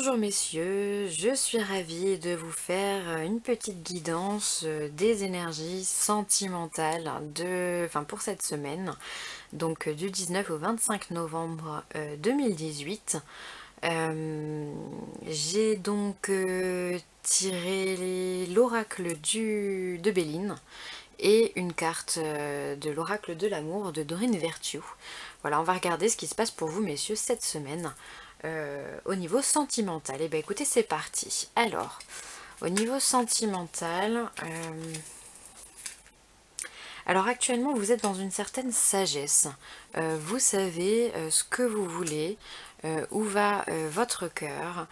Bonjour messieurs, je suis ravie de vous faire une petite guidance des énergies sentimentales pour cette semaine, donc du 19 au 25 novembre 2018. J'ai donc tiré l'oracle de Béline et une carte de l'oracle de l'amour de Dorine Virtue. Voilà, on va regarder ce qui se passe pour vous messieurs cette semaine au niveau sentimental. Et bien écoutez, c'est parti. Alors, au niveau sentimental, alors actuellement vous êtes dans une certaine sagesse. Vous savez ce que vous voulez, où va votre cœur,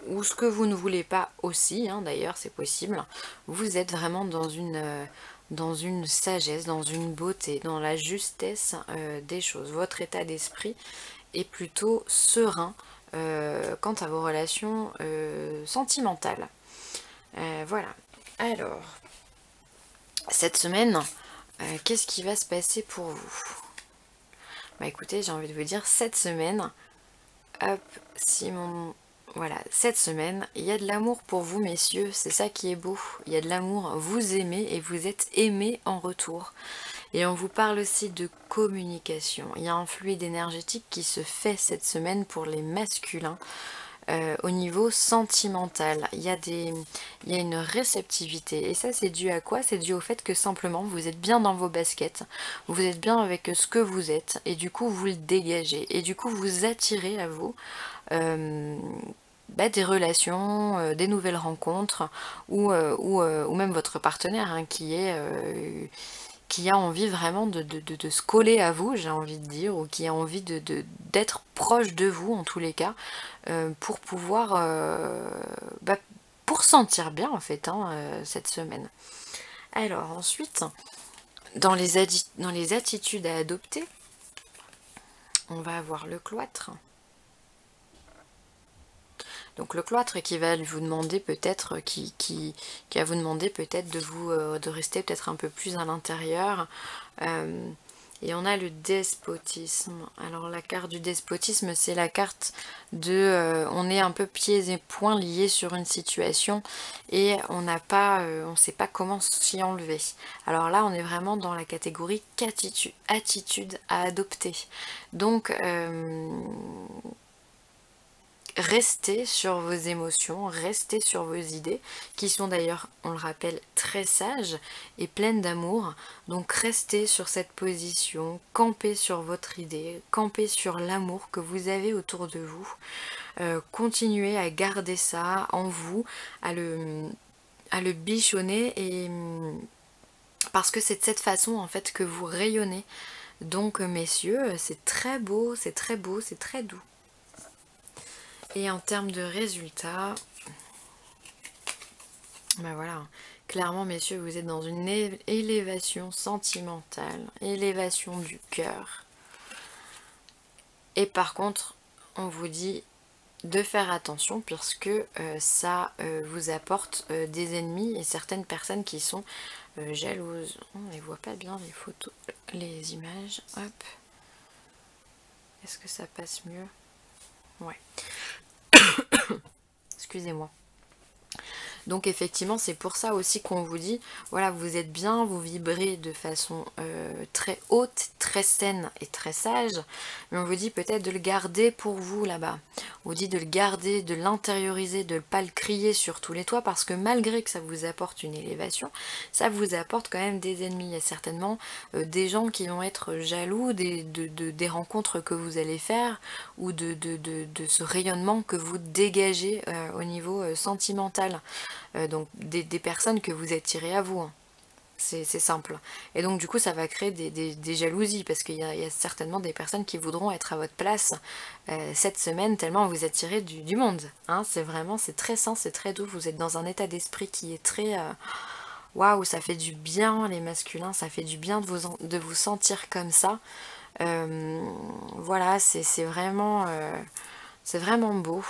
ou ce que vous ne voulez pas aussi, hein, d'ailleurs c'est possible. Vous êtes vraiment dans une sagesse, dans une beauté, dans la justesse des choses. Votre état d'esprit est plutôt serein quant à vos relations sentimentales. Voilà. Alors, cette semaine, qu'est-ce qui va se passer pour vous? Bah écoutez, j'ai envie de vous dire, cette semaine, hop, si mon... Voilà, cette semaine, il y a de l'amour pour vous, messieurs, c'est ça qui est beau. Il y a de l'amour, vous aimez et vous êtes aimés en retour. Et on vous parle aussi de communication. Il y a un fluide énergétique qui se fait cette semaine pour les masculins. Au niveau sentimental, il y a une réceptivité. Et ça, c'est dû à quoi? C'est dû au fait que simplement, vous êtes bien dans vos baskets, vous êtes bien avec ce que vous êtes, et du coup, vous le dégagez. Et du coup, vous attirez à vous euh, des relations, des nouvelles rencontres, ou même votre partenaire hein, qui a envie vraiment de se coller à vous, j'ai envie de dire, ou qui a envie d'être proche de vous en tous les cas, pour pouvoir, pour sentir bien en fait hein, cette semaine. Alors ensuite, dans les attitudes à adopter, on va avoir le cloître. Donc le cloître qui va vous demander peut-être, qui va vous demander peut-être de rester peut-être un peu plus à l'intérieur. Et on a le despotisme. Alors la carte du despotisme, c'est la carte de on est un peu pieds et poings liés sur une situation et on n'a pas, on sait pas comment s'y enlever. Alors là, on est vraiment dans la catégorie attitude à adopter. Donc restez sur vos émotions, restez sur vos idées, qui sont d'ailleurs, on le rappelle, très sages et pleines d'amour. Donc restez sur cette position, campez sur votre idée, campez sur l'amour que vous avez autour de vous. Continuez à garder ça en vous, à le bichonner, et parce que c'est de cette façon en fait que vous rayonnez. Donc messieurs, c'est très beau, c'est très beau, c'est très doux. Et en termes de résultats, ben voilà, clairement messieurs, vous êtes dans une élévation sentimentale, élévation du cœur. Et par contre, on vous dit de faire attention puisque ça vous apporte des ennemis et certaines personnes qui sont jalouses. On ne les voit pas bien les photos, les images. Hop. Est-ce que ça passe mieux? Ouais. Excusez-moi. Donc effectivement, c'est pour ça aussi qu'on vous dit, voilà, vous êtes bien, vous vibrez de façon très haute, très saine et très sage, mais on vous dit peut-être de le garder pour vous là-bas. On vous dit de le garder, de l'intérioriser, de ne pas le crier sur tous les toits, parce que malgré que ça vous apporte une élévation, ça vous apporte quand même des ennemis. Il y a certainement des gens qui vont être jaloux des rencontres que vous allez faire, ou de ce rayonnement que vous dégagez au niveau sentimental. Donc des personnes que vous attirez à vous, hein. C'est simple. Et donc du coup ça va créer des jalousies, parce qu'il y a certainement des personnes qui voudront être à votre place cette semaine, tellement vous attirez du monde, hein. C'est vraiment, c'est très sain, c'est très doux, vous êtes dans un état d'esprit qui est très... waouh, ça fait du bien les masculins, ça fait du bien de vous sentir comme ça. Voilà, c'est vraiment beau.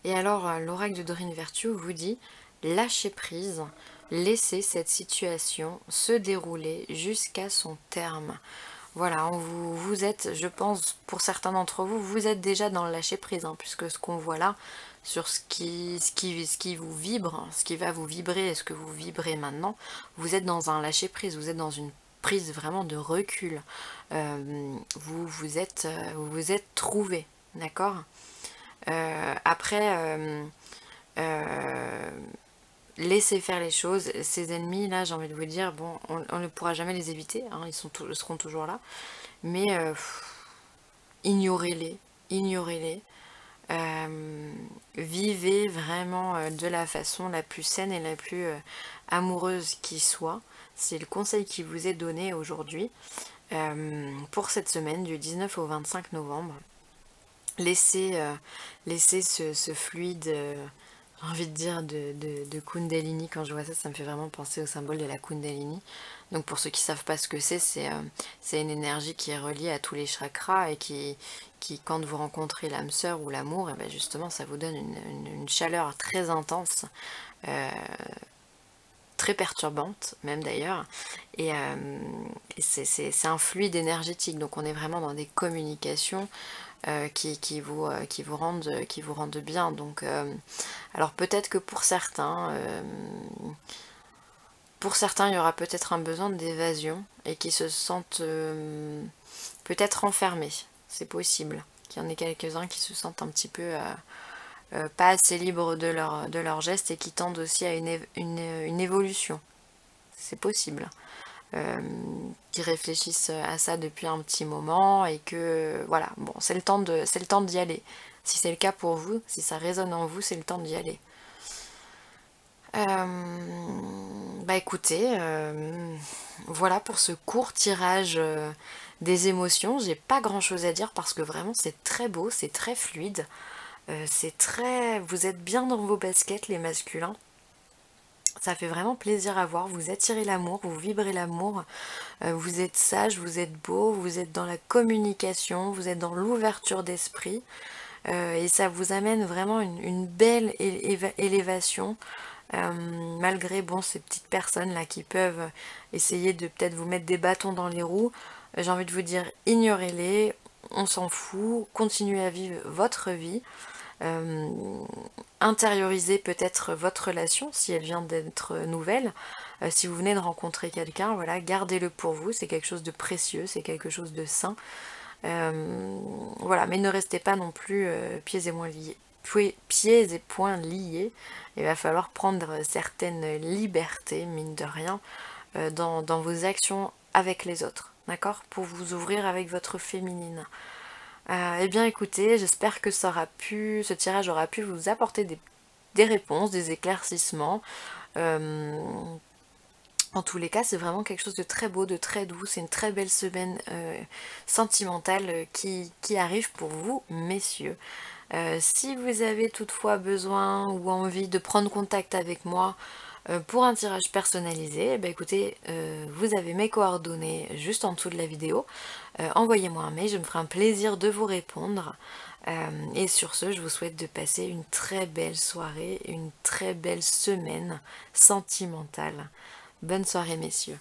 Et alors, l'oracle de Dorine Virtue vous dit « Lâchez prise, laissez cette situation se dérouler jusqu'à son terme ». Voilà, vous êtes, je pense, pour certains d'entre vous, vous êtes déjà dans le lâcher prise, hein, puisque ce qu'on voit là, sur ce qui vous vibre, ce qui va vous vibrer et ce que vous vibrez maintenant, vous êtes dans un lâcher prise, vous êtes dans une prise vraiment de recul. Vous vous êtes trouvé, d'accord. Après, euh, laissez faire les choses. Ces ennemis, là, j'ai envie de vous dire, bon, on ne pourra jamais les éviter, hein, ils seront toujours là, mais ignorez-les, ignorez-les. Vivez vraiment de la façon la plus saine et la plus amoureuse qui soit. C'est le conseil qui vous est donné aujourd'hui pour cette semaine du 19 au 25 novembre. Laissez ce fluide, j'ai envie de dire, de Kundalini. Quand je vois ça, ça me fait vraiment penser au symbole de la Kundalini. Donc pour ceux qui ne savent pas ce que c'est une énergie qui est reliée à tous les chakras et qui quand vous rencontrez l'âme sœur ou l'amour, et ben justement ça vous donne une chaleur très intense, très perturbante même d'ailleurs, et c'est un fluide énergétique, donc on est vraiment dans des communications qui vous rendent bien. Donc alors peut-être que pour certains il y aura peut-être un besoin d'évasion et qui se sentent peut-être enfermés, c'est possible qu'il y en ait quelques-uns qui se sentent un petit peu pas assez libres de leurs gestes et qui tendent aussi à une évolution, c'est possible. Qui réfléchissent à ça depuis un petit moment et que voilà, bon, c'est le temps d'y aller. Si c'est le cas pour vous, si ça résonne en vous, c'est le temps d'y aller. Bah écoutez, voilà pour ce court tirage des émotions. J'ai pas grand chose à dire parce que vraiment c'est très beau, c'est très fluide, vous êtes bien dans vos baskets les masculins. Ça fait vraiment plaisir à voir, vous attirez l'amour, vous vibrez l'amour, vous êtes sage, vous êtes beau, vous êtes dans la communication, vous êtes dans l'ouverture d'esprit, et ça vous amène vraiment une belle élévation, malgré bon, ces petites personnes là qui peuvent essayer de peut-être vous mettre des bâtons dans les roues. J'ai envie de vous dire, ignorez-les, on s'en fout, continuez à vivre votre vie. Intériorisez peut-être votre relation si elle vient d'être nouvelle. Si vous venez de rencontrer quelqu'un, voilà, gardez-le pour vous, c'est quelque chose de précieux, c'est quelque chose de sain. Voilà, mais ne restez pas non plus pieds et poings liés. Il va falloir prendre certaines libertés, mine de rien, dans vos actions avec les autres, d'accord, pour vous ouvrir avec votre féminine. Eh bien écoutez, j'espère que ce tirage aura pu vous apporter des réponses, des éclaircissements. Euh, En tous les cas, c'est vraiment quelque chose de très beau, de très doux. C'est une très belle semaine sentimentale qui arrive pour vous, messieurs. Si vous avez toutefois besoin ou envie de prendre contact avec moi pour un tirage personnalisé, eh bien, écoutez, vous avez mes coordonnées juste en dessous de la vidéo. Envoyez-moi un mail, je me ferai un plaisir de vous répondre. Et sur ce, je vous souhaite de passer une très belle soirée, une très belle semaine sentimentale. Bonne soirée, messieurs.